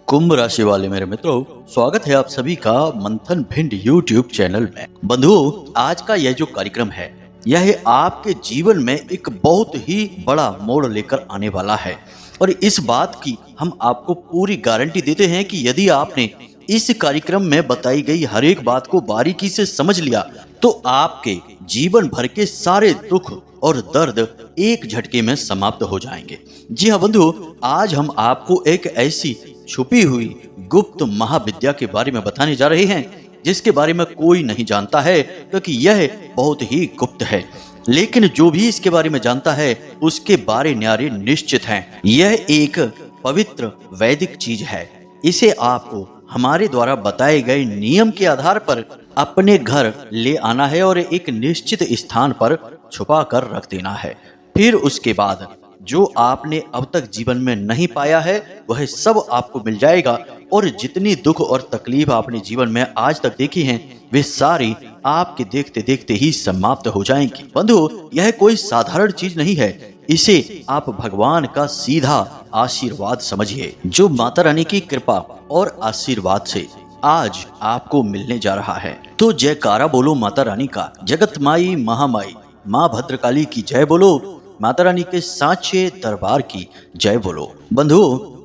कुंभ राशि वाले मेरे मित्रों, स्वागत है आप सभी का मंथन भिंड यूट्यूब चैनल में। बंधुओं, आज का यह जो कार्यक्रम है यह आपके जीवन में एक बहुत ही बड़ा मोड़ लेकर आने वाला है और इस बात की हम आपको पूरी गारंटी देते हैं कि यदि आपने इस कार्यक्रम में बताई गई हर एक बात को बारीकी से समझ लिया तो आपके जीवन भर के सारे दुख और दर्द एक झटके में समाप्त हो जाएंगे। जी हाँ बंधु, आज हम आपको एक ऐसी छुपी हुई गुप्त महाविद्या के बारे में बताने जा रहे हैं जिसके बारे में कोई नहीं जानता है, क्योंकि यह बहुत ही गुप्त है। लेकिन जो भी इसके बारे में जानता है उसके बारे न्यारे निश्चित हैं। यह एक पवित्र वैदिक चीज है। इसे आपको हमारे द्वारा बताए गए नियम के आधार पर अपने घर ले आना है और एक निश्चित स्थान पर छुपा कर रख देना है। फिर उसके बाद जो आपने अब तक जीवन में नहीं पाया है वह सब आपको मिल जाएगा और जितनी दुख और तकलीफ आपने जीवन में आज तक देखी हैं वे सारी आपके देखते देखते ही समाप्त हो जाएंगी। बंधु, यह कोई साधारण चीज नहीं है। इसे आप भगवान का सीधा आशीर्वाद समझिए, जो माता रानी की कृपा और आशीर्वाद से आज आपको मिलने जा रहा है। तो जयकारा बोलो माता रानी का। जगत माई महामाई माँ भद्रकाली की जय बोलो। माता रानी के सांचे दरबार की जय बोलो। बंधु,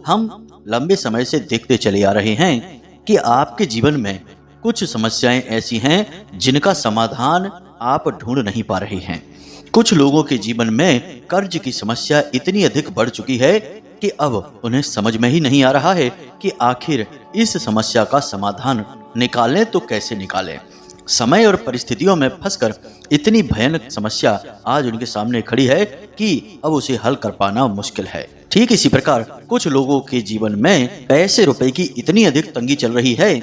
हम लंबे समय से देखते चले आ रहे हैं कि आपके जीवन में कुछ समस्याएं ऐसी हैं जिनका समाधान आप ढूंढ नहीं पा रहे हैं। कुछ लोगों के जीवन में कर्ज की समस्या इतनी अधिक बढ़ चुकी है कि अब उन्हें समझ में ही नहीं आ रहा है कि आखिर इस समस्या का समाधान निकालें तो कैसे निकालें। समय और परिस्थितियों में फंसकर इतनी भयानक समस्या आज उनके सामने खड़ी है कि अब उसे हल कर पाना मुश्किल है। ठीक इसी प्रकार कुछ लोगों के जीवन में पैसे रुपए की इतनी अधिक तंगी चल रही है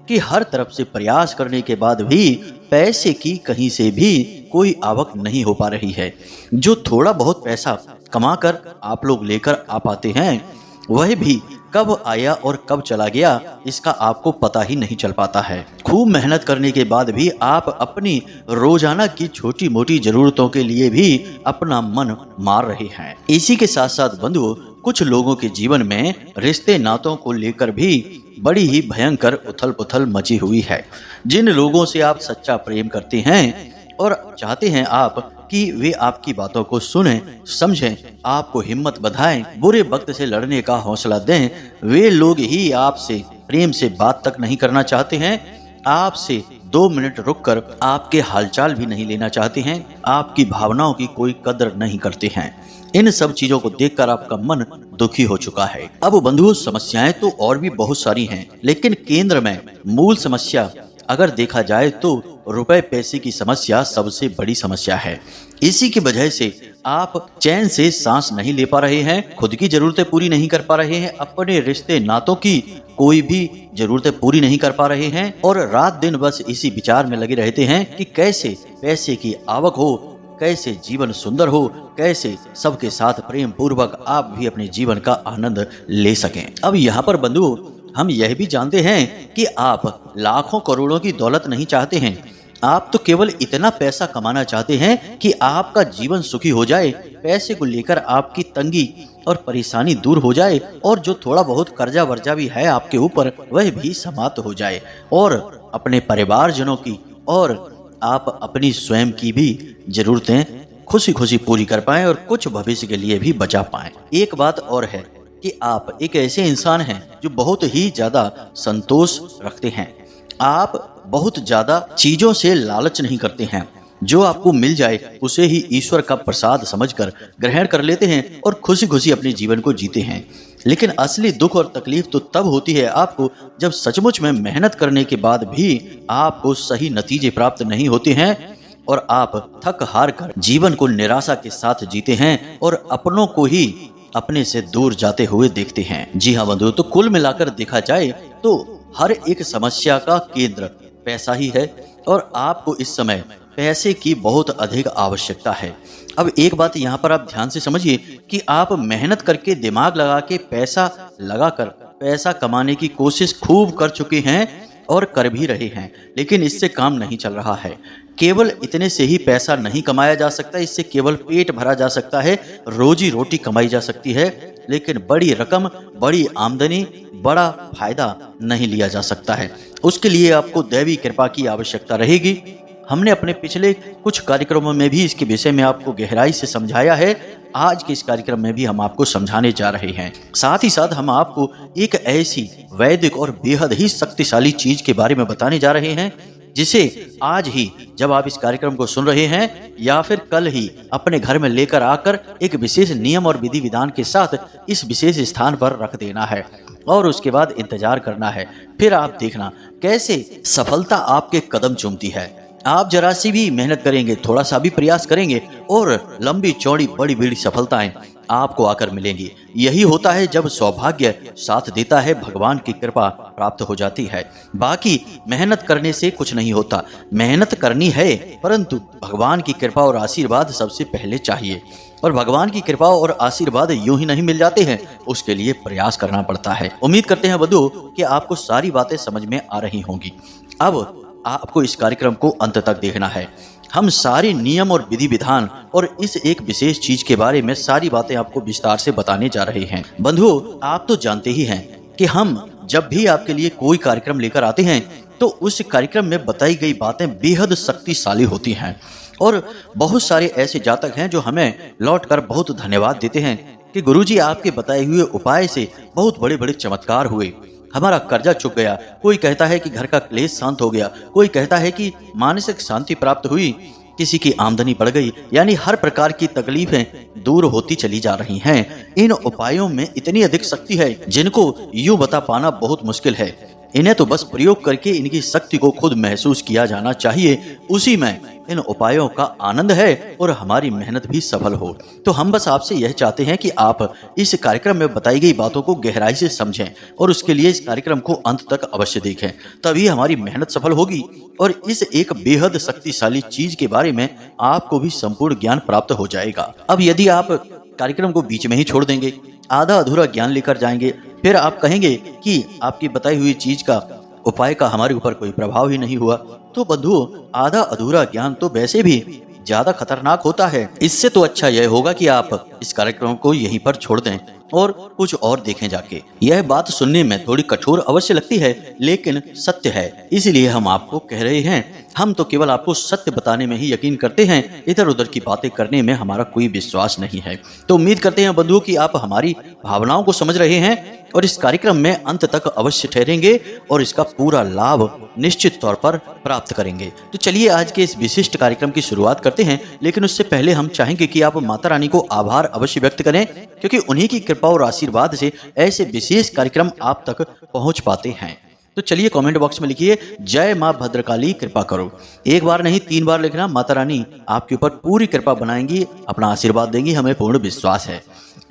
कि हर तरफ से प्रयास करने के बाद भी पैसे की कहीं से भी कोई आवक नहीं हो पा रही है। जो थोड़ा बहुत पैसा कमाकर आप लोग लेकर आ पाते हैं वह भी कब आया और कब चला गया इसका आपको पता ही नहीं चल पाता है। खूब मेहनत करने के बाद भी आप अपनी रोजाना की छोटी मोटी जरूरतों के लिए भी अपना मन मार रहे हैं। इसी के साथ साथ बंधुओं, कुछ लोगों के जीवन में रिश्ते नातों को लेकर भी बड़ी ही भयंकर उथल पुथल मची हुई है। जिन लोगों से आप सच्चा प्रेम करते हैं और चाहते हैं आप कि वे आपकी बातों को सुनें, समझें, आपको हिम्मत बधाएं, बुरे वक्त से लड़ने का हौसला दें, वे लोग ही आपसे प्रेम से बात तक नहीं करना चाहते हैं। आपसे 2 मिनट रुककर आपके हालचाल भी नहीं लेना चाहते हैं। आपकी भावनाओं की कोई कदर नहीं करते हैं। इन सब चीजों को देखकर आपका मन दुखी हो चुका है। अब बंधुओं, समस्याएं तो और भी बहुत सारी हैं, लेकिन केंद्र में मूल समस्या अगर देखा जाए तो रुपए पैसे की समस्या सबसे बड़ी समस्या है। इसी की वजह से आप चैन से सांस नहीं ले पा रहे हैं, खुद की जरूरतें पूरी नहीं कर पा रहे हैं, अपने रिश्ते नातों की कोई भी जरूरतें पूरी नहीं कर पा रहे हैं और रात दिन बस इसी विचार में लगे रहते हैं कि कैसे पैसे की आवक हो, कैसे जीवन सुंदर हो, कैसे सबके साथ प्रेम पूर्वक आप भी अपने जीवन का आनंद ले सकें। अब यहाँ पर बंधु, हम यह भी जानते हैं कि आप लाखों करोड़ों की दौलत नहीं चाहते हैं। आप तो केवल इतना पैसा कमाना चाहते हैं कि आपका जीवन सुखी हो जाए, पैसे को लेकर आपकी तंगी और परेशानी दूर हो जाए और जो थोड़ा बहुत कर्जा वर्जा भी है आपके ऊपर वह भी समाप्त हो जाए और अपने परिवारजनों की और आप अपनी स्वयं की भी जरूरतें खुशी खुशी पूरी कर पाएं और कुछ भविष्य के लिए भी बचा पाएं। एक बात और है कि आप एक ऐसे इंसान हैं जो बहुत ही ज्यादा संतोष रखते हैं। आप बहुत ज्यादा चीजों से लालच नहीं करते हैं। जो आपको मिल जाए उसे ही ईश्वर का प्रसाद समझकर ग्रहण कर लेते हैं और खुशी खुशी अपने जीवन को जीते हैं। लेकिन असली दुख और तकलीफ तो तब होती है आपको जब सचमुच में मेहनत करने के बाद भी आपको सही नतीजे प्राप्त नहीं होते हैं और आप थक हार कर जीवन को निराशा के साथ जीते हैं और अपनों को ही अपने से दूर जाते हुए देखते हैं। जी हाँ बंधु, तो कुल मिलाकर देखा जाए तो हर एक समस्या का केंद्र पैसा ही है और आपको इस समय पैसे की बहुत अधिक आवश्यकता है। अब एक बात यहाँ पर आप ध्यान से समझिए कि आप मेहनत करके दिमाग लगा के पैसा लगाकर पैसा कमाने की कोशिश खूब कर चुके हैं और कर भी रहे हैं, लेकिन इससे काम नहीं चल रहा है। केवल इतने से ही पैसा नहीं कमाया जा सकता, इससे केवल पेट भरा जा सकता है, रोजी रोटी कमाई जा सकती है, लेकिन बड़ी रकम, बड़ी आमदनी, बड़ा फायदा नहीं लिया जा सकता है। उसके लिए आपको दैवी कृपा की आवश्यकता रहेगी। हमने अपने पिछले कुछ कार्यक्रमों में भी इसके विषय में आपको गहराई से समझाया है। आज के इस कार्यक्रम में भी हम आपको समझाने जा रहे हैं। साथ ही साथ हम आपको एक ऐसी वैदिक और बेहद ही शक्तिशाली चीज के बारे में बताने जा रहे हैं, जिसे आज ही जब आप इस कार्यक्रम को सुन रहे हैं या फिर कल ही अपने घर में लेकर आकर एक विशेष नियम और विधि विधान के साथ इस विशेष स्थान पर रख देना है और उसके बाद इंतजार करना है। फिर आप देखना कैसे सफलता आपके कदम चूमती है। आप जरा सी भी मेहनत करेंगे, थोड़ा सा भी प्रयास करेंगे और लंबी चौड़ी बड़ी बड़ी सफलताएं आपको आकर मिलेंगी। यही होता है जब सौभाग्य साथ देता है, भगवान की कृपा प्राप्त हो जाती है। बाकी मेहनत करने से कुछ नहीं होता, मेहनत करनी है परंतु भगवान की कृपा और आशीर्वाद सबसे पहले चाहिए। और भगवान की कृपा और आशीर्वाद यूं ही नहीं मिल जाते हैं, उसके लिए प्रयास करना पड़ता है। उम्मीद करते हैं बंधुओं कि आपको सारी बातें समझ में आ रही होंगी। अब आपको इस कार्यक्रम को अंत तक देखना है। हम सारे नियम और विधि विधान और इस एक विशेष चीज के बारे में सारी बातें आपको विस्तार से बताने जा रहे हैं। बंधुओं, आप तो जानते ही हैं कि हम जब भी आपके लिए कोई कार्यक्रम लेकर आते हैं तो उस कार्यक्रम में बताई गई बातें बेहद शक्तिशाली होती हैं और बहुत सारे ऐसे जातक हैं जो हमें लौटकर बहुत धन्यवाद देते हैं कि गुरुजी, आपके बताए हुए उपाय से बहुत बड़े बड़े चमत्कार हुए, हमारा कर्जा चुक गया। कोई कहता है कि घर का क्लेश शांत हो गया, कोई कहता है कि मानसिक शांति प्राप्त हुई, किसी की आमदनी बढ़ गई। यानी हर प्रकार की तकलीफें दूर होती चली जा रही हैं। इन उपायों में इतनी अधिक शक्ति है जिनको यूं बता पाना बहुत मुश्किल है। इन्हें तो बस प्रयोग करके इनकी शक्ति को खुद महसूस किया जाना चाहिए। उसी में इन उपायों का आनंद है और हमारी मेहनत भी सफल हो। तो हम बस आपसे यह चाहते हैं कि आप इस कार्यक्रम में बताई गई बातों को गहराई से समझें और उसके लिए इस कार्यक्रम को अंत तक अवश्य देखें, तभी हमारी मेहनत सफल होगी और इस एक बेहद शक्तिशाली चीज के बारे में आपको भी संपूर्ण ज्ञान प्राप्त हो जाएगा। अब यदि आप कार्यक्रम को बीच में ही छोड़ देंगे, आधा अधूरा ज्ञान लेकर जाएंगे, फिर आप कहेंगे कि आपकी बताई हुई चीज का उपाय का हमारे ऊपर कोई प्रभाव ही नहीं हुआ, तो बंधुओं, आधा अधूरा ज्ञान तो वैसे भी ज्यादा खतरनाक होता है। इससे तो अच्छा यह होगा कि आप इस कार्यक्रम को यहीं पर छोड़ दें और कुछ और देखें जाके। यह बात सुनने में थोड़ी कठोर अवश्य लगती है, लेकिन सत्य है, इसलिए हम आपको कह रहे हैं। हम तो केवल आपको सत्य बताने में ही यकीन करते हैं, इधर उधर की बातें करने में हमारा कोई विश्वास नहीं है। तो उम्मीद करते हैं बंधुओं कि आप हमारी भावनाओं को समझ रहे हैं और इस कार्यक्रम में अंत तक अवश्य ठहरेंगे और इसका पूरा लाभ निश्चित तौर पर प्राप्त करेंगे। तो चलिए आज के इस विशिष्ट कार्यक्रम की शुरुआत करते हैं, लेकिन उससे पहले हम चाहेंगे कि आप माता रानी को आभार अवश्य व्यक्त करें, क्योंकि उन्हीं की कृपा और आशीर्वाद से ऐसे विशेष कार्यक्रम आप तक पहुंच पाते हैं। तो चलिए कमेंट बॉक्स में लिखिए, जय माँ भद्रकाली कृपा करो। एक बार नहीं 3 बार लिखना। माता रानी आपके ऊपर पूरी कृपा बनाएंगी, अपना आशीर्वाद देंगी, हमें पूर्ण विश्वास है।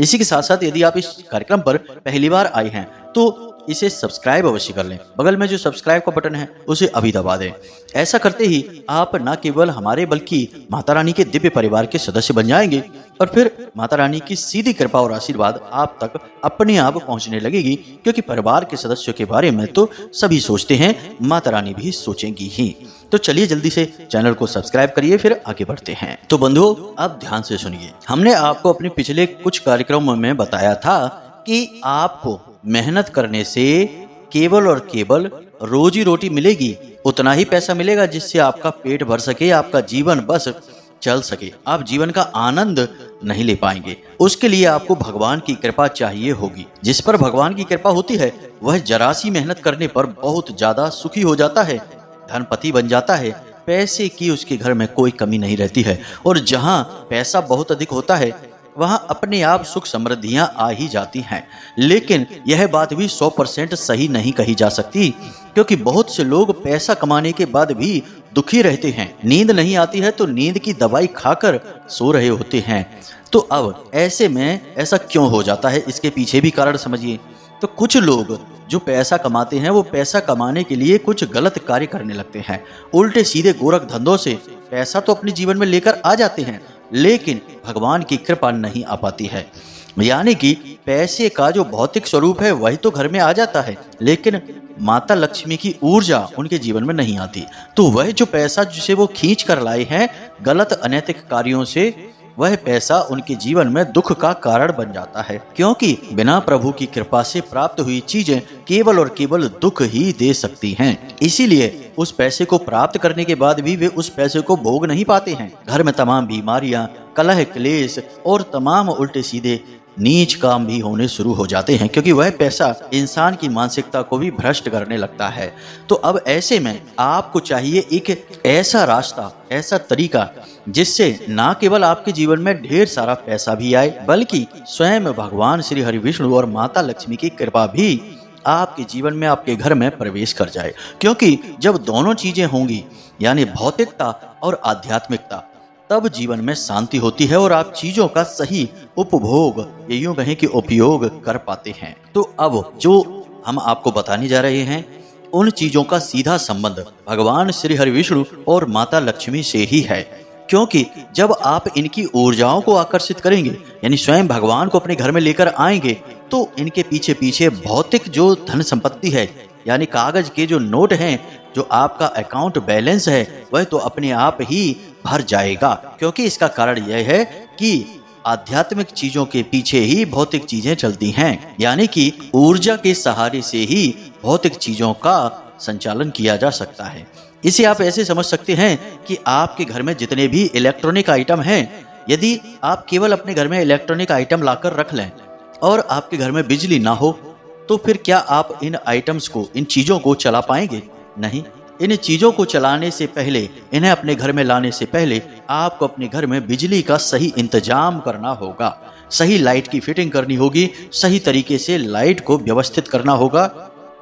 इसी के साथ साथ यदि आप इस कार्यक्रम पर पहली बार आए हैं तो इसे सब्सक्राइब अवश्य कर लें। बगल में जो सब्सक्राइब का बटन है उसे अभी दबा दें। ऐसा करते ही आप न केवल हमारे बल्कि माता रानी के दिव्य परिवार के सदस्य बन जाएंगे और फिर माता रानी की सीधी कृपा और आशीर्वाद आप तक अपने आप पहुंचने लगेगी, क्योंकि परिवार के सदस्यों के बारे में तो सभी सोचते हैं, माता रानी भी सोचेंगी ही। तो चलिए जल्दी से चैनल को सब्सक्राइब करिए, फिर आगे बढ़ते हैं। तो बंधुओं, अब ध्यान से सुनिए। हमने आपको अपने पिछले कुछ कार्यक्रमों में बताया था कि आपको मेहनत करने से केवल और केवल रोजी रोटी मिलेगी, उतना ही पैसा मिलेगा जिससे आपका पेट भर सके, आपका जीवन बस चल सके। आप जीवन का आनंद नहीं ले पाएंगे। उसके लिए आपको भगवान की कृपा चाहिए होगी। जिस पर भगवान की कृपा होती है वह जरा सी मेहनत करने पर बहुत ज्यादा सुखी हो जाता है, धनपति बन जाता है। पैसे की उसके घर में कोई कमी नहीं रहती है और जहाँ पैसा बहुत अधिक होता है वहां अपने आप सुख समृद्धियां आ ही जाती हैं। लेकिन यह बात भी 100% सही नहीं कही जा सकती, क्योंकि बहुत से लोग पैसा कमाने के बाद भी दुखी रहते हैं। नींद नहीं आती है तो नींद की दवाई खाकर सो रहे होते हैं। तो अब ऐसे में ऐसा क्यों हो जाता है, इसके पीछे भी कारण समझिए। तो कुछ लोग जो पैसा कमाते हैं वो पैसा कमाने के लिए कुछ गलत कार्य करने लगते हैं। उल्टे सीधे गोरख धंधों से पैसा तो अपने जीवन में लेकर आ जाते हैं, लेकिन भगवान की कृपा नहीं आ पाती है। यानी कि पैसे का जो भौतिक स्वरूप है वही तो घर में आ जाता है, लेकिन माता लक्ष्मी की ऊर्जा उनके जीवन में नहीं आती। तो वह जो पैसा जिसे वो खींच कर लाए हैं गलत अनैतिक कार्यों से, वह पैसा उनके जीवन में दुख का कारण बन जाता है, क्योंकि बिना प्रभु की कृपा से प्राप्त हुई चीजें केवल और केवल दुख ही दे सकती हैं। इसीलिए उस पैसे को प्राप्त करने के बाद भी वे उस पैसे को भोग नहीं पाते हैं। घर में तमाम बीमारियां, कलह, क्लेश और तमाम उल्टे सीधे नीच काम भी होने शुरू हो जाते हैं, क्योंकि वह पैसा इंसान की मानसिकता को भी भ्रष्ट करने लगता है। तो अब ऐसे में आपको चाहिए एक ऐसा रास्ता, ऐसा तरीका जिससे ना केवल आपके जीवन में ढेर सारा पैसा भी आए, बल्कि स्वयं भगवान श्री हरि विष्णु और माता लक्ष्मी की कृपा भी आपके जीवन में, आपके घर में प्रवेश कर जाए। क्योंकि जब दोनों चीजें होंगी, यानी भौतिकता और आध्यात्मिकता, तब जीवन में शांति होती है और आप चीजों का सही उपभोग, ये यूं कहें कि उपयोग कर पाते हैं। तो अब जो हम आपको बताने जा रहे हैं, उन चीजों का सीधा संबंध भगवान श्री हरि विष्णु और माता लक्ष्मी से ही है। क्योंकि जब आप इनकी ऊर्जाओं को आकर्षित करेंगे, यानी स्वयं भगवान को अपने घर में लेकर आएंगे, तो इनके पीछे पीछे भौतिक जो धन संपत्ति है, यानी कागज के जो नोट हैं, जो आपका अकाउंट बैलेंस है, वह तो अपने आप ही भर जाएगा। क्योंकि इसका कारण यह है कि आध्यात्मिक चीजों के पीछे ही भौतिक चीजें चलती हैं, यानी कि ऊर्जा के सहारे से ही भौतिक चीजों का संचालन किया जा सकता है। इसे आप ऐसे समझ सकते हैं कि आपके घर में जितने भी इलेक्ट्रॉनिक आइटम हैं, यदि आप केवल अपने घर में इलेक्ट्रॉनिक आइटम लाकर रख लें और आपके घर में बिजली ना हो, तो फिर क्या आप इन आइटम्स को, इन चीजों को चला पाएंगे? नहीं। इन चीजों को चलाने से पहले, इन्हें अपने घर में लाने से पहले आपको अपने घर में बिजली का सही इंतजाम करना होगा, सही लाइट की फिटिंग करनी होगी, सही तरीके से लाइट को व्यवस्थित करना होगा।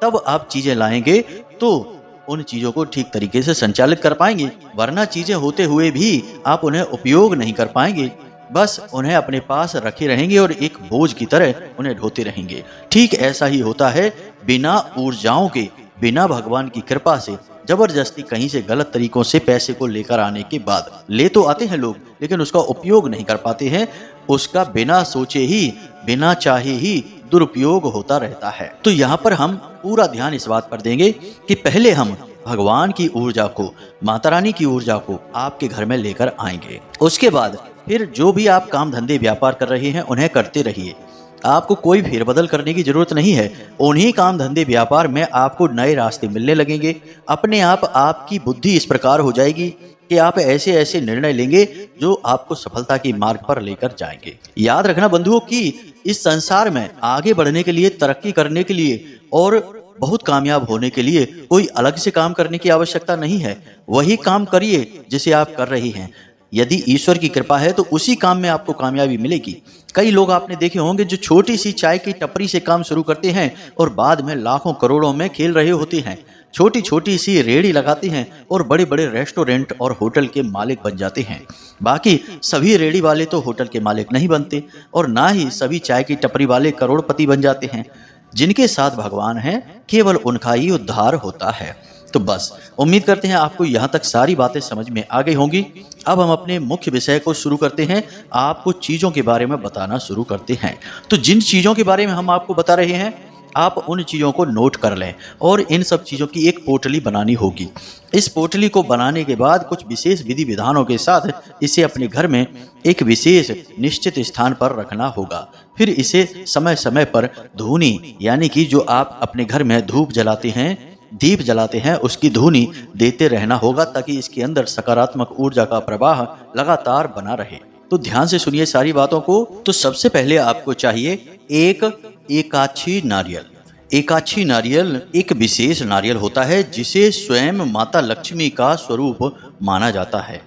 तब आप चीजें लाएंगे तो उन चीजों को ठीक तरीके से संचालित कर पाएंगे, वरना चीजें होते हुए भी आप उन्हें उपयोग नहीं कर पाएंगे। बस उन्हें अपने पास रखे रहेंगे और एक बोझ की तरह उन्हें ढोते रहेंगे। ठीक ऐसा ही होता है बिना ऊर्जाओं के, बिना भगवान की कृपा से जबरदस्ती कहीं से गलत तरीकों से पैसे को लेकर आने के बाद। ले तो आते हैं लोग, लेकिन उसका उपयोग नहीं कर पाते हैं। उसका बिना सोचे ही, बिना चाहे ही दुरुपयोग होता रहता है। तो यहाँ पर हम पूरा ध्यान इस बात पर देंगे कि पहले हम भगवान की ऊर्जा को, माता रानी की ऊर्जा को आपके घर में लेकर आएंगे। उसके बाद फिर जो भी आप काम धंधे व्यापार कर रहे हैं, उन्हें करते रहिए। आपको कोई फेरबदल करने की जरूरत नहीं है। उन्हीं काम धंधे व्यापार में आपको नए रास्ते मिलने लगेंगे। अपने आप आपकी बुद्धि इस प्रकार हो जाएगी कि आप ऐसे ऐसे निर्णय लेंगे जो आपको सफलता के मार्ग पर लेकर जाएंगे। याद रखना बंधुओं कि इस संसार में आगे बढ़ने के लिए, तरक्की करने के लिए और बहुत कामयाब होने के लिए कोई अलग से काम करने की आवश्यकता नहीं है। वही काम करिए जिसे आप कर रही हैं। यदि ईश्वर की कृपा है तो उसी काम में आपको कामयाबी मिलेगी। कई लोग आपने देखे होंगे जो छोटी सी चाय की टपरी से काम शुरू करते हैं और बाद में लाखों करोड़ों में खेल रहे होते हैं। छोटी छोटी सी रेहड़ी लगाते हैं और बड़े बड़े रेस्टोरेंट और होटल के मालिक बन जाते हैं। बाकी सभी रेहड़ी वाले तो होटल के मालिक नहीं बनते और ना ही सभी चाय की टपरी वाले करोड़पति बन जाते हैं। जिनके साथ भगवान है, केवल उनका ही उद्धार होता है। तो बस उम्मीद करते हैं आपको यहाँ तक सारी बातें समझ में आ गई होंगी। अब हम अपने मुख्य विषय को शुरू करते हैं। आपको चीज़ों के बारे में बताना शुरू करते हैं। तो जिन चीज़ों के बारे में हम आपको बता रहे हैं, आप उन चीज़ों को नोट कर लें और इन सब चीज़ों की एक पोटली बनानी होगी। इस पोटली को बनाने के बाद कुछ विशेष विधि विधानों के साथ इसे अपने घर में एक विशेष निश्चित स्थान पर रखना होगा। फिर इसे समय समय पर धूनी, यानी कि जो आप अपने घर में धूप जलाते हैं, दीप जलाते हैं, उसकी धूनी देते रहना होगा, ताकि इसके अंदर सकारात्मक ऊर्जा का प्रवाह लगातार बना रहे। तो ध्यान से सुनिए सारी बातों को। तो सबसे पहले आपको चाहिए एक एकाछी नारियल। एकाछी नारियल एक विशेष नारियल होता है जिसे स्वयं माता लक्ष्मी का स्वरूप माना जाता है।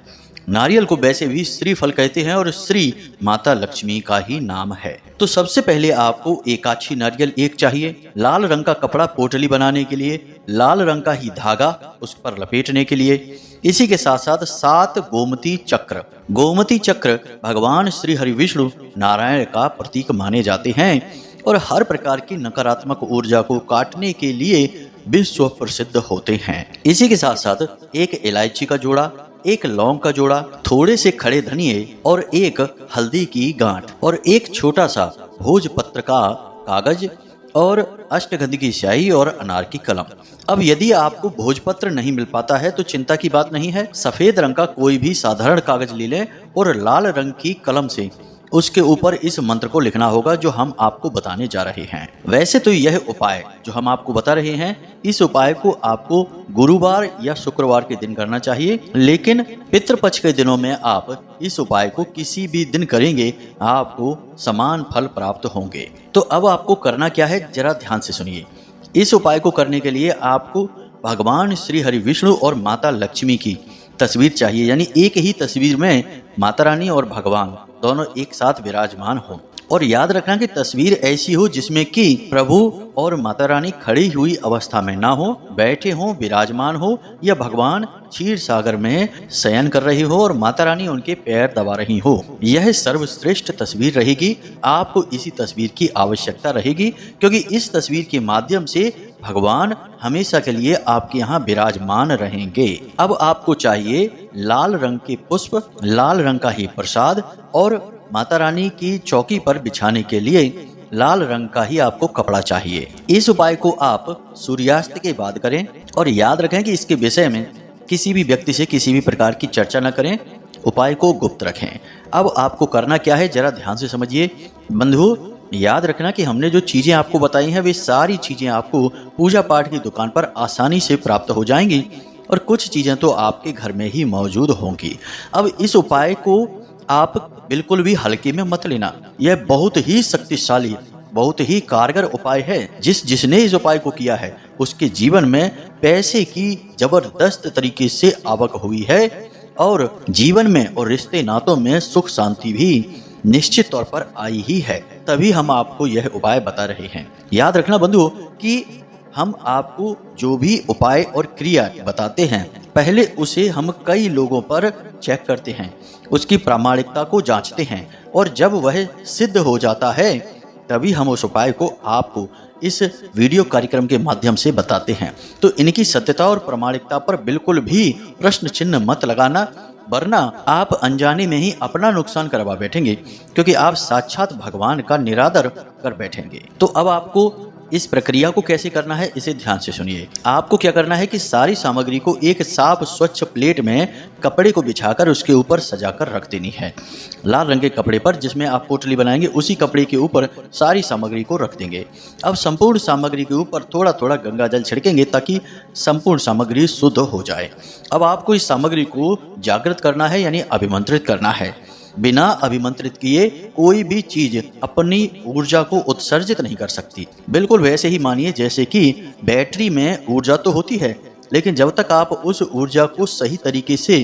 नारियल को वैसे भी श्रीफल कहते हैं और श्री माता लक्ष्मी का ही नाम है। तो सबसे पहले आपको एकाछी नारियल एक चाहिए। लाल रंग का कपड़ा पोटली बनाने के लिए, लाल रंग का ही धागा उस पर लपेटने के लिए। इसी के साथ साथ 7 गोमती चक्र। गोमती चक्र भगवान श्री हरि विष्णु नारायण का प्रतीक माने जाते हैं और हर प्रकार की नकारात्मक ऊर्जा को काटने के लिए विश्व प्रसिद्ध होते हैं। इसी के साथ साथ एक इलायची का जोड़ा, एक लौंग का जोड़ा, थोड़े से खड़े धनिये और एक हल्दी की गांठ और एक छोटा सा भोजपत्र का कागज और अष्टगंध की स्याही और अनार की कलम। अब यदि आपको भोजपत्र नहीं मिल पाता है तो चिंता की बात नहीं है। सफेद रंग का कोई भी साधारण कागज ले लें और लाल रंग की कलम से उसके ऊपर इस मंत्र को लिखना होगा जो हम आपको बताने जा रहे हैं। वैसे तो यह उपाय जो हम आपको बता रहे हैं, इस उपाय को आपको गुरुवार या शुक्रवार के दिन करना चाहिए, लेकिन पितृपक्ष के दिनों में आप इस उपाय को किसी भी दिन करेंगे आपको समान फल प्राप्त होंगे। तो अब आपको करना क्या है, जरा ध्यान से सुनिए। इस उपाय को करने के लिए आपको भगवान श्री हरि विष्णु और माता लक्ष्मी की तस्वीर चाहिए, यानी एक ही तस्वीर में माता रानी और भगवान दोनों एक साथ विराजमान हो। और याद रखना कि तस्वीर ऐसी हो जिसमें कि प्रभु और माता रानी खड़ी हुई अवस्था में ना हो, बैठे हो, विराजमान हो, या भगवान क्षीर सागर में शयन कर रही हो और माता रानी उनके पैर दबा रही हो। यह सर्वश्रेष्ठ तस्वीर रहेगी। आपको इसी तस्वीर की आवश्यकता रहेगी क्योंकि इस तस्वीर के माध्यम से भगवान हमेशा के लिए आपके यहाँ विराजमान रहेंगे। अब आपको चाहिए लाल रंग के पुष्प, लाल रंग का ही प्रसाद और माता रानी की चौकी पर बिछाने के लिए लाल रंग का ही आपको कपड़ा चाहिए। इस उपाय को आप सूर्यास्त के बाद करें और याद रखें कि इसके विषय में किसी भी व्यक्ति से किसी भी प्रकार की चर्चा न करें, उपाय को गुप्त रखें। अब आपको करना क्या है, जरा ध्यान से समझिए। बंधु, याद रखना कि हमने जो चीजें आपको बताई हैं वे सारी चीजें आपको पूजा पाठ की दुकान पर आसानी से प्राप्त हो जाएंगी और कुछ चीजें तो आपके घर में ही मौजूद होंगी। अब इस उपाय को आप बिल्कुल भी हल्के में मत लेना। यह बहुत ही शक्तिशाली, बहुत ही कारगर उपाय है। जिसने इस उपाय को किया है उसके जीवन में पैसे की जबरदस्त तरीके से आवक हुई है और जीवन में और रिश्ते नातों में सुख शांति भी निश्चित तौर पर आई ही है। तभी हम आपको यह उपाय बता रहे हैं। याद रखना बंधु कि हम आपको जो भी उपाय और क्रिया बताते हैं पहले उसे हम कई लोगों पर चेक करते हैं, उसकी प्रामाणिकता को जांचते हैं और जब वह सिद्ध हो जाता है तभी हम उस उपाय को आपको इस वीडियो कार्यक्रम के माध्यम से बताते हैं। तो इनकी सत्यता और प्रामाणिकता पर बिल्कुल भी प्रश्न चिन्ह मत लगाना, वरना आप अनजाने में ही अपना नुकसान करवा बैठेंगे क्योंकि आप साक्षात भगवान का निरादर कर बैठेंगे। तो अब आपको इस प्रक्रिया को कैसे करना है इसे ध्यान से सुनिए। आपको क्या करना है कि सारी सामग्री को एक साफ स्वच्छ प्लेट में कपड़े को बिछाकर उसके ऊपर सजाकर रख देनी है। लाल रंग के कपड़े पर जिसमें आप पोटली बनाएंगे उसी कपड़े के ऊपर सारी सामग्री को रख देंगे। अब संपूर्ण सामग्री के ऊपर थोड़ा थोड़ा गंगा जल छिड़केंगे ताकि संपूर्ण सामग्री शुद्ध हो जाए। अब आपको इस सामग्री को जागृत करना है, यानी अभिमंत्रित करना है। बिना अभिमंत्रित किए कोई भी चीज अपनी ऊर्जा को उत्सर्जित नहीं कर सकती। बिल्कुल वैसे ही मानिए जैसे कि बैटरी में ऊर्जा तो होती है, लेकिन जब तक आप उस ऊर्जा को सही तरीके से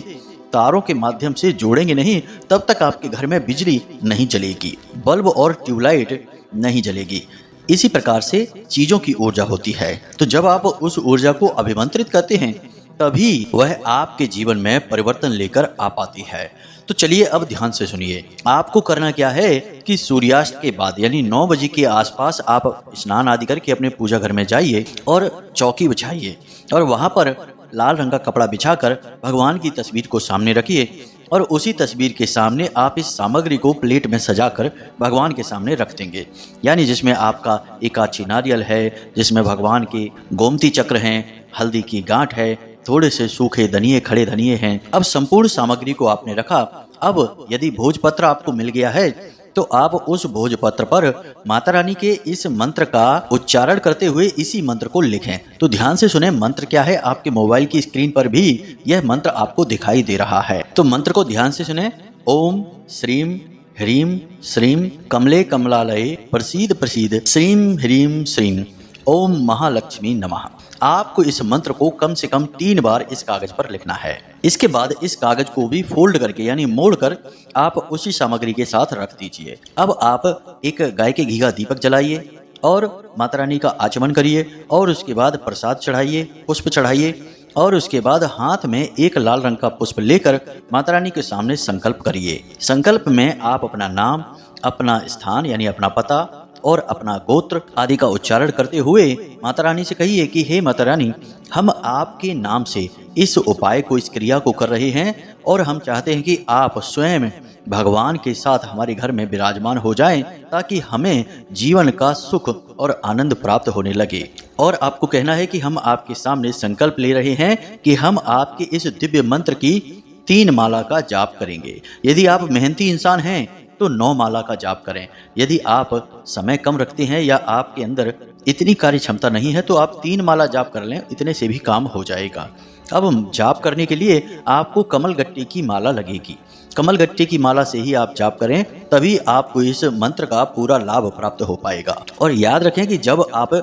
तारों के माध्यम से जोड़ेंगे नहीं तब तक आपके घर में बिजली नहीं जलेगी, बल्ब और ट्यूबलाइट नहीं जलेगी। इसी प्रकार से चीजों की ऊर्जा होती है। तो जब आप उस ऊर्जा को अभिमंत्रित करते हैं तभी वह आपके जीवन में परिवर्तन लेकर आ पाती है। तो चलिए अब ध्यान से सुनिए। आपको करना क्या है कि सूर्यास्त के बाद यानी 9 बजे के आसपास आप स्नान आदि करके अपने पूजा घर में जाइए और चौकी बिछाइए और वहां पर लाल रंग का कपड़ा बिछाकर भगवान की तस्वीर को सामने रखिए और उसी तस्वीर के सामने आप इस सामग्री को प्लेट में सजाकर भगवान के सामने रख देंगे। यानी जिसमें आपका एकाची नारियल है, जिसमें भगवान के गोमती चक्र हैं, हल्दी की गांठ है, थोड़े से सूखे धनिये, खड़े धनिये हैं। अब संपूर्ण सामग्री को आपने रखा। अब यदि भोजपत्र आपको मिल गया है तो आप उस भोजपत्र पर माता रानी के इस मंत्र का उच्चारण करते हुए इसी मंत्र को लिखें। तो ध्यान से सुने, मंत्र क्या है। आपके मोबाइल की स्क्रीन पर भी यह मंत्र आपको दिखाई दे रहा है। तो मंत्र को ध्यान से सुने। ओम श्रीम ह्रीम श्रीम कमले कमलालये प्रसीद प्रसीद श्रीम ह्रीम श्रीम ओम महालक्ष्मी नमः। आपको इस मंत्र को कम से कम 3 बार इस कागज पर लिखना है। इसके बाद इस कागज को भी फोल्ड करके यानी मोड़कर आप उसी सामग्री के साथ रख दीजिए। अब आप एक गाय के घी का दीपक जलाइए और माता रानी का आचमन करिए और उसके बाद प्रसाद चढ़ाइए, पुष्प चढ़ाइए और उसके बाद हाथ में एक लाल रंग का पुष्प लेकर माता रानी के सामने संकल्प करिए। संकल्प में आप अपना नाम, अपना स्थान यानी अपना पता और अपना गोत्र आदि का उच्चारण करते हुए माता रानी से कहिए कि हे माता रानी, हम आपके नाम से इस उपाय को, इस क्रिया को कर रहे हैं और हम चाहते हैं कि आप स्वयं भगवान के साथ हमारे घर में विराजमान हो जाएं ताकि हमें जीवन का सुख और आनंद प्राप्त होने लगे। और आपको कहना है कि हम आपके सामने संकल्प ले रहे हैं कि हम आपके इस दिव्य मंत्र की 3 माला का जाप करेंगे। यदि आप मेहनती इंसान हैं तो 9 माला का जाप करें। यदि आप समय कम रखते हैं या आपके अंदर इतनी कार्य क्षमता नहीं है तो आप 3 माला जाप कर लें, इतने से भी काम हो जाएगा। अब जाप करने के लिए आपको कमल गट्टे की माला लगेगी। कमल गट्टे की माला से ही आप जाप करें, तभी आपको इस मंत्र का पूरा लाभ प्राप्त हो पाएगा। और याद रखें कि जब आप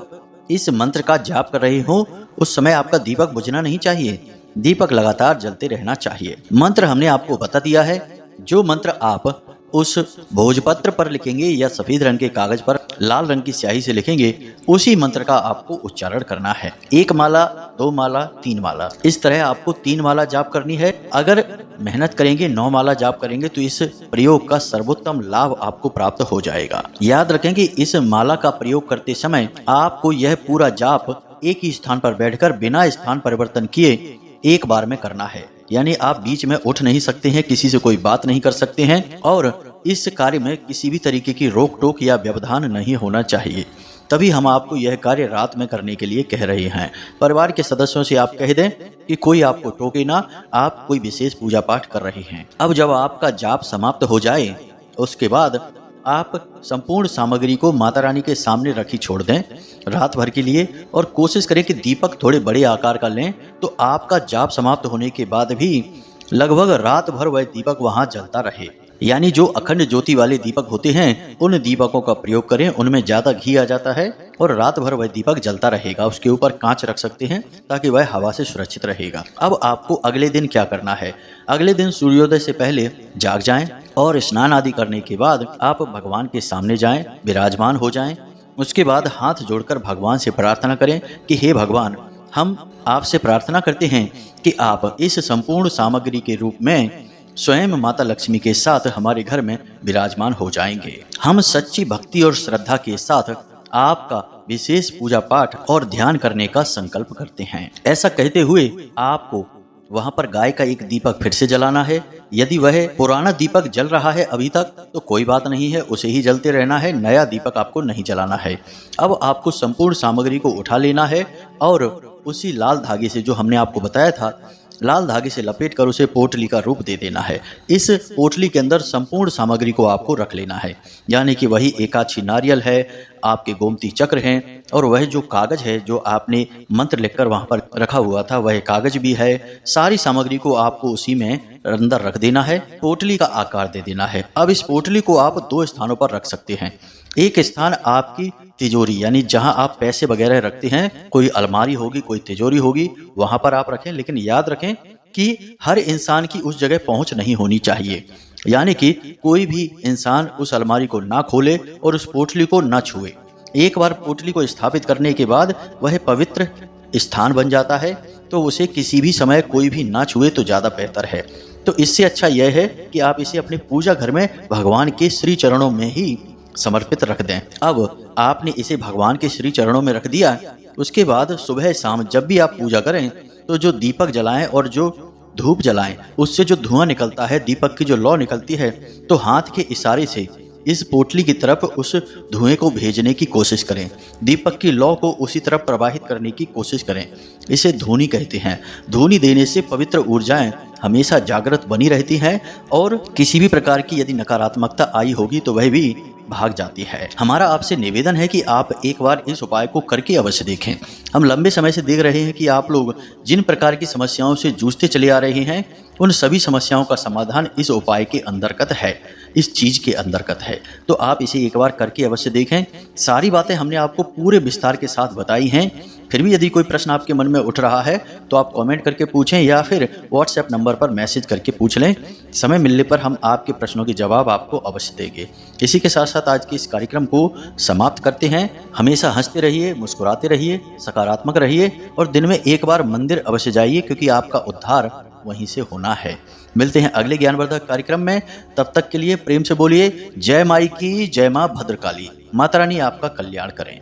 इस मंत्र का जाप कर रहे हो उस समय आपका दीपक बुझना नहीं चाहिए, दीपक लगातार जलते रहना चाहिए। मंत्र हमने आपको बता दिया है। जो मंत्र आप उस भोजपत्र पर लिखेंगे या सफेद रंग के कागज पर लाल रंग की स्याही से लिखेंगे, उसी मंत्र का आपको उच्चारण करना है। 1 माला, 2 माला, 3 माला, इस तरह आपको 3 माला जाप करनी है। अगर मेहनत करेंगे, 9 माला जाप करेंगे तो इस प्रयोग का सर्वोत्तम लाभ आपको प्राप्त हो जाएगा। याद रखें कि इस माला का प्रयोग करते समय आपको यह पूरा जाप एक ही स्थान पर बैठकर बिना स्थान परिवर्तन किए एक बार में करना है। यानी आप बीच में उठ नहीं सकते हैं, किसी से कोई बात नहीं कर सकते हैं और इस कार्य में किसी भी तरीके की रोक टोक या व्यवधान नहीं होना चाहिए। तभी हम आपको यह कार्य रात में करने के लिए कह रहे हैं। परिवार के सदस्यों से आप कह दें कि कोई आपको टोके ना, आप कोई विशेष पूजा पाठ कर रहे हैं। अब जब आपका जाप समाप्त हो जाए उसके बाद आप संपूर्ण सामग्री को माता रानी के सामने रखी छोड़ दें रात भर के लिए, और कोशिश करें कि दीपक थोड़े बड़े आकार का लें, तो आपका जाप समाप्त होने के बाद भी लगभग रात भर वह दीपक वहां जलता रहे। यानी जो अखंड ज्योति वाले दीपक होते हैं उन दीपकों का प्रयोग करें, उनमें ज्यादा घी आ जाता है और रात भर वह दीपक जलता रहेगा। उसके ऊपर कांच रख सकते हैं ताकि वह हवा से सुरक्षित रहेगा। अब आपको अगले दिन क्या करना है? अगले दिन सूर्योदय से पहले जाग जाएं और स्नान आदि करने के बाद आप भगवान के सामने जाएं, विराजमान हो जाएं। उसके बाद हाथ जोड़कर भगवान से प्रार्थना करें कि हे भगवान, हम आपसे प्रार्थना करते हैं कि आप इस संपूर्ण सामग्री के रूप में स्वयं माता लक्ष्मी के साथ हमारे घर में विराजमान हो जाएंगे। हम सच्ची भक्ति और श्रद्धा के साथ आपका विशेष पूजा पाठ और ध्यान करने का संकल्प करते हैं। ऐसा कहते हुए आपको वहां पर गाय का एक दीपक फिर से जलाना है। यदि वह पुराना दीपक जल रहा है अभी तक तो कोई बात नहीं है, उसे ही जलते रहना है, नया दीपक आपको नहीं जलाना है। अब आपको संपूर्ण सामग्री को उठा लेना है और उसी लाल धागे से, जो हमने आपको बताया था, लाल धागे से लपेट कर उसे पोटली का रूप दे देना है। इस पोटली के अंदर संपूर्ण सामग्री को आपको रख लेना है, यानी कि वही एकाक्षी नारियल है, आपके गोमती चक्र हैं, और वह जो कागज है जो आपने मंत्र लिखकर वहां पर रखा हुआ था वह कागज भी है। सारी सामग्री को आपको उसी में अंदर रख देना है, पोटली का आकार दे देना है। अब इस पोटली को आप 2 स्थानों पर रख सकते हैं। एक स्थान आपकी तिजोरी, यानी जहां आप पैसे वगैरह रखते हैं, कोई अलमारी होगी, कोई तिजोरी होगी, वहां पर आप रखें। लेकिन याद रखें कि हर इंसान की उस जगह पहुंच नहीं होनी चाहिए, यानी कि कोई भी इंसान उस अलमारी को ना खोले और उस पोटली को ना छुए। एक बार पोटली को स्थापित करने के बाद वह पवित्र स्थान बन जाता है, तो उसे किसी भी समय कोई भी ना छुए तो ज्यादा बेहतर है। तो इससे अच्छा यह है कि आप इसे अपने पूजा घर में भगवान के श्री चरणों में ही समर्पित रख दें। अब आपने इसे भगवान के श्री चरणों में रख दिया। उसके बाद सुबह शाम जब भी आप पूजा करें तो जो दीपक जलाएं और जो धूप जलाएं, उससे जो धुआं निकलता है, दीपक की जो लौ निकलती है, तो हाथ के इशारे से इस पोटली की तरफ उस धुएं को भेजने की कोशिश करें। दीपक की लौ को उसी तरफ प्रवाहित करने की कोशिश करें। इसे धूनी कहते हैं। धूनी देने से पवित्र ऊर्जाएं हमेशा जागृत बनी रहती हैं और किसी भी प्रकार की यदि नकारात्मकता आई होगी तो वह भी भाग जाती है। हमारा आपसे निवेदन है कि आप एक बार इस उपाय को करके अवश्य देखें। हम लंबे समय से देख रहे हैं कि आप लोग जिन प्रकार की समस्याओं से जूझते चले आ रहे हैं, उन सभी समस्याओं का समाधान इस उपाय के अंतर्गत है, इस चीज के अंतर्गत है। तो आप इसे एक बार करके अवश्य देखें। सारी बातें हमने आपको पूरे विस्तार के साथ बताई हैं। फिर भी यदि कोई प्रश्न आपके मन में उठ रहा है तो आप कमेंट करके पूछें या फिर व्हाट्सएप नंबर पर मैसेज करके पूछ लें। समय मिलने पर हम आपके प्रश्नों के जवाब आपको अवश्य देंगे। इसी के साथ साथ आज के इस कार्यक्रम को समाप्त करते हैं। हमेशा हंसते रहिए, मुस्कुराते रहिए, सकारात्मक रहिए और दिन में एक बार मंदिर अवश्य जाइए, क्योंकि आपका उद्धार वहीं से होना है। मिलते हैं अगले ज्ञानवर्धक कार्यक्रम में। तब तक के लिए प्रेम से बोलिए जय माई की, जय मां भद्रकाली। माता रानी आपका कल्याण करें।